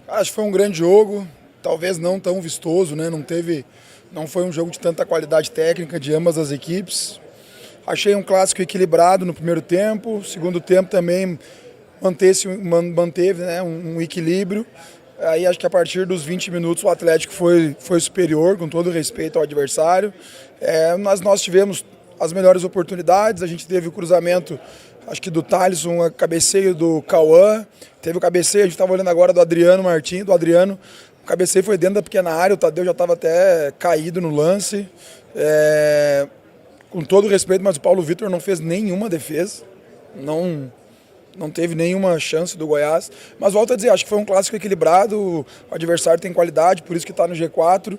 Acho que foi um grande jogo, talvez não tão vistoso, né? Não foi um jogo de tanta qualidade técnica de ambas as equipes. Achei um clássico equilibrado no primeiro tempo, segundo tempo também manteve, né, um equilíbrio. Aí acho que a partir dos 20 minutos o Atlético foi superior, com todo respeito ao adversário. Nós tivemos as melhores oportunidades, a gente teve o cruzamento, acho que do Thalisson, a cabeceio do Cauã, teve o cabeceio, a gente estava olhando agora do Adriano Martins, o cabeceio foi dentro da pequena área, o Tadeu já estava até caído no lance. Com todo respeito, mas o Paulo Vitor não fez nenhuma defesa, não teve nenhuma chance do Goiás, mas volto a dizer, acho que foi um clássico equilibrado, o adversário tem qualidade, por isso que está no G4.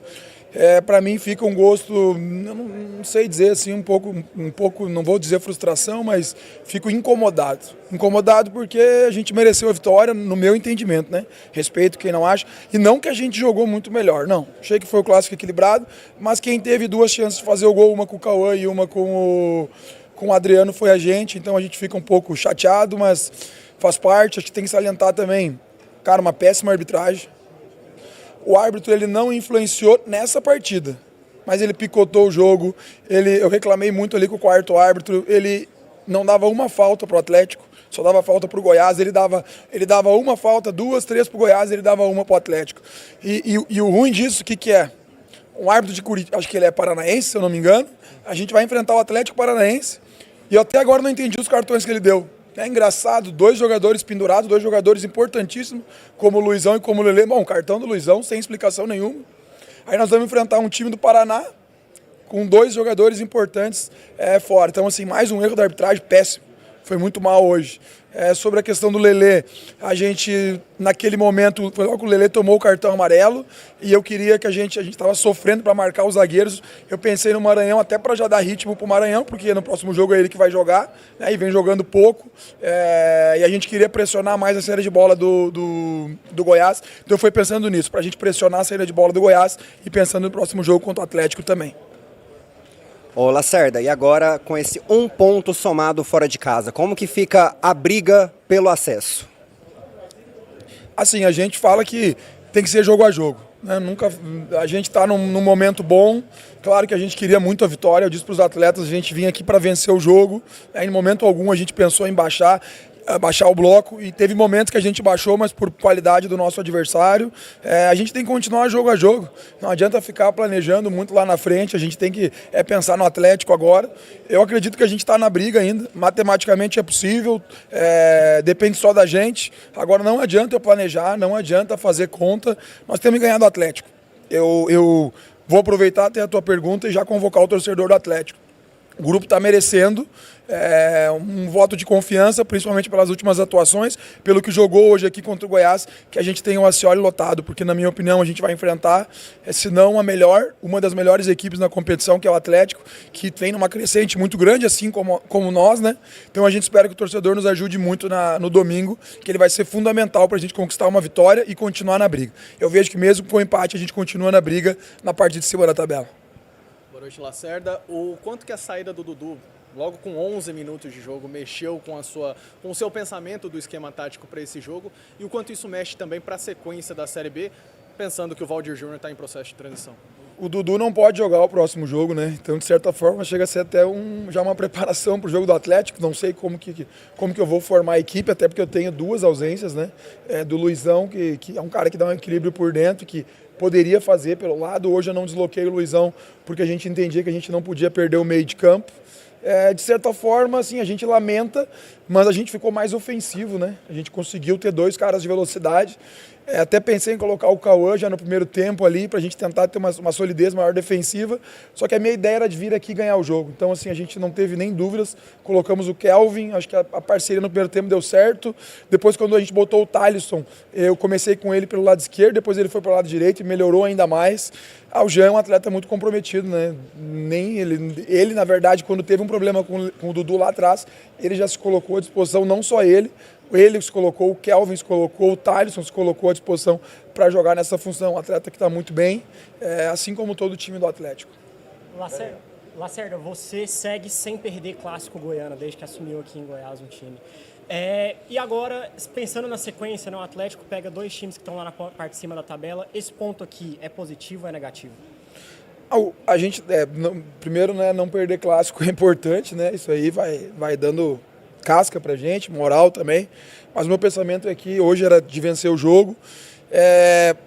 Para mim fica um gosto, não sei dizer assim, um pouco, não vou dizer frustração, mas fico incomodado. Incomodado porque a gente mereceu a vitória, no meu entendimento, né? Respeito quem não acha, e não que a gente jogou muito melhor, não. Achei que foi o clássico equilibrado, mas quem teve duas chances de fazer o gol, uma com o Cauã e uma com o Adriano foi a gente, então a gente fica um pouco chateado, mas faz parte. Acho que tem que salientar também, cara, uma péssima arbitragem. O árbitro ele não influenciou nessa partida, mas ele picotou o jogo. Eu reclamei muito ali com o quarto árbitro, ele não dava uma falta para o Atlético, só dava falta para o Goiás. Ele dava uma falta, duas, três para o Goiás, ele dava uma para o Atlético. E o ruim disso, o que é? Um árbitro de Curitiba, acho que ele é paranaense, se eu não me engano, a gente vai enfrentar o Atlético Paranaense, e eu até agora não entendi os cartões que ele deu. É engraçado, dois jogadores pendurados, dois jogadores importantíssimos, como o Luizão e como o Lelê. Bom, o cartão do Luizão sem explicação nenhuma. Aí nós vamos enfrentar um time do Paraná com dois jogadores importantes fora. Então, assim, mais um erro da arbitragem péssimo. Foi muito mal hoje. Sobre a questão do Lelê, a gente, naquele momento, foi logo que o Lelê tomou o cartão amarelo e eu queria que a gente estava sofrendo para marcar os zagueiros. Eu pensei no Maranhão até para já dar ritmo para o Maranhão, porque no próximo jogo é ele que vai jogar, né, e vem jogando pouco. E a gente queria pressionar mais a saída de bola do Goiás. Então foi pensando nisso, para a gente pressionar a saída de bola do Goiás e pensando no próximo jogo contra o Atlético também. Ô Lacerda, e agora com esse um ponto somado fora de casa, como que fica a briga pelo acesso? Assim, a gente fala que tem que ser jogo a jogo, né? A gente está num momento bom, claro que a gente queria muito a vitória, eu disse para os atletas, a gente vinha aqui para vencer o jogo, em momento algum a gente pensou em baixar o bloco, e teve momentos que a gente baixou, mas por qualidade do nosso adversário. A gente tem que continuar jogo a jogo, não adianta ficar planejando muito lá na frente, a gente tem que pensar no Atlético agora. Eu acredito que a gente está na briga ainda, matematicamente é possível, depende só da gente. Agora não adianta eu planejar, não adianta fazer conta, nós temos que ganhar do Atlético. Eu vou aproveitar até a tua pergunta e já convocar o torcedor do Atlético. O grupo está merecendo um voto de confiança, principalmente pelas últimas atuações, pelo que jogou hoje aqui contra o Goiás, que a gente tem o Acioli lotado, porque na minha opinião a gente vai enfrentar, se não uma das melhores equipes na competição, que é o Atlético, que vem numa crescente muito grande, assim como nós, né? Então a gente espera que o torcedor nos ajude muito no domingo, que ele vai ser fundamental para a gente conquistar uma vitória e continuar na briga. Eu vejo que mesmo com o empate a gente continua na briga na parte de cima da tabela. Boa noite, Lacerda. O quanto que a saída do Dudu, logo com 11 minutos de jogo, mexeu com o seu pensamento do esquema tático para esse jogo, e o quanto isso mexe também para a sequência da Série B, pensando que o Valdir Júnior está em processo de transição? O Dudu não pode jogar o próximo jogo, né? Então, de certa forma, chega a ser até já uma preparação para o jogo do Atlético. Não sei como que eu vou formar a equipe, até porque eu tenho duas ausências, né? Do Luizão, que é um cara que dá um equilíbrio por dentro, que poderia fazer pelo lado. Hoje eu não desloquei o Luizão porque a gente entendia que a gente não podia perder o meio de campo. De certa forma, assim, a gente lamenta, mas a gente ficou mais ofensivo, né? A gente conseguiu ter dois caras de velocidade. Até pensei em colocar o Cauã já no primeiro tempo ali, para a gente tentar ter uma solidez maior defensiva, só que a minha ideia era de vir aqui ganhar o jogo. Então, assim, a gente não teve nem dúvidas, colocamos o Kelvin, acho que a parceria no primeiro tempo deu certo. Depois, quando a gente botou o Thalisson, eu comecei com ele pelo lado esquerdo, depois ele foi pelo lado direito e melhorou ainda mais. O Jean é um atleta muito comprometido, né? Nem ele, na verdade, quando teve um problema com o Dudu lá atrás, ele já se colocou à disposição, não só ele se colocou, o Kelvin se colocou, o Thalisson se colocou à disposição para jogar nessa função. Um atleta que está muito bem, assim como todo o time do Atlético. Lacerda, você segue sem perder clássico Goiânia, desde que assumiu aqui em Goiás um time. E agora, pensando na sequência, né, o Atlético pega 2 times que estão lá na parte de cima da tabela. Esse ponto aqui é positivo ou é negativo? A gente, primeiro, né, não perder clássico é importante, né? Isso aí vai dando casca pra gente, moral também. Mas o meu pensamento é que hoje era de vencer o jogo.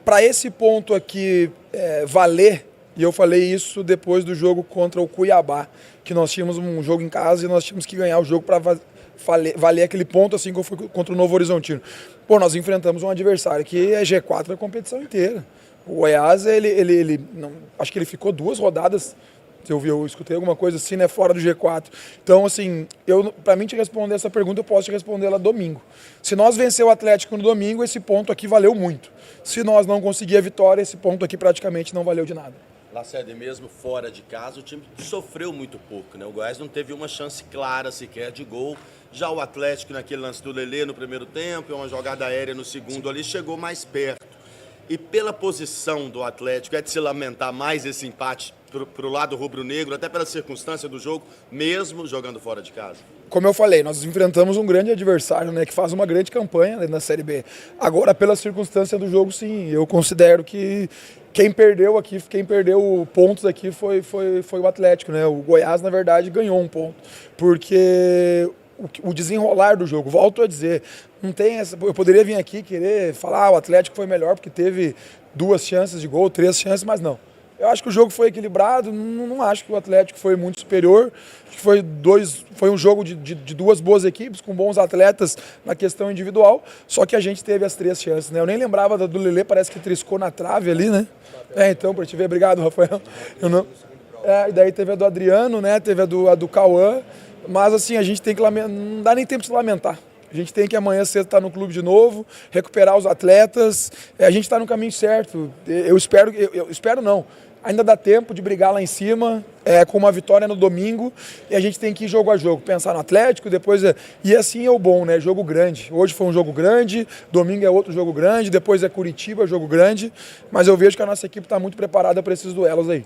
Para esse ponto aqui valer, e eu falei isso depois do jogo contra o Cuiabá, que nós tínhamos um jogo em casa e nós tínhamos que ganhar o jogo para valer aquele ponto, assim como foi contra o Novo Horizontino. Pô, nós enfrentamos um adversário que é G4 da competição inteira. O Goiás, não, acho que ele ficou 2 rodadas, se eu escutei alguma coisa assim, né, fora do G4. Então, assim, para mim te responder essa pergunta, eu posso te responder ela domingo. Se nós vencer o Atlético no domingo, esse ponto aqui valeu muito. Se nós não conseguir a vitória, esse ponto aqui praticamente não valeu de nada. Lacerda, mesmo fora de casa, o time sofreu muito pouco, né? O Goiás não teve uma chance clara sequer de gol. Já o Atlético, naquele lance do Lelê no primeiro tempo, uma jogada aérea no segundo ali, chegou mais perto. E pela posição do Atlético, é de se lamentar mais esse empate para o lado rubro-negro, até pela circunstância do jogo, mesmo jogando fora de casa? Como eu falei, nós enfrentamos um grande adversário, né, que faz uma grande campanha na Série B. Agora, pela circunstância do jogo, sim, eu considero que quem perdeu pontos aqui foi o Atlético, né? O Goiás, na verdade, ganhou um ponto, porque o desenrolar do jogo, volto a dizer, não tem essa. Eu poderia vir aqui querer falar, o Atlético foi melhor porque teve 2 chances de gol, 3 chances, mas não. Eu acho que o jogo foi equilibrado, não acho que o Atlético foi muito superior. Acho que foi um jogo de 2 boas equipes, com bons atletas na questão individual, só que a gente teve as 3 chances, né? Eu nem lembrava da do Lelê, parece que triscou na trave ali, né? Então, para te ver, obrigado, Rafael. Eu não... e daí teve a do Adriano, né? Teve a do Cauã, mas assim, a gente tem que lamentar, não dá nem tempo de se lamentar. A gente tem que amanhã cedo estar no clube de novo, recuperar os atletas. A gente está no caminho certo. Eu espero não. Ainda dá tempo de brigar lá em cima, com uma vitória no domingo, e a gente tem que ir jogo a jogo, pensar no Atlético, depois... E assim é o bom, né? Jogo grande. Hoje foi um jogo grande, domingo é outro jogo grande, depois é Curitiba, jogo grande, mas eu vejo que a nossa equipe está muito preparada para esses duelos aí.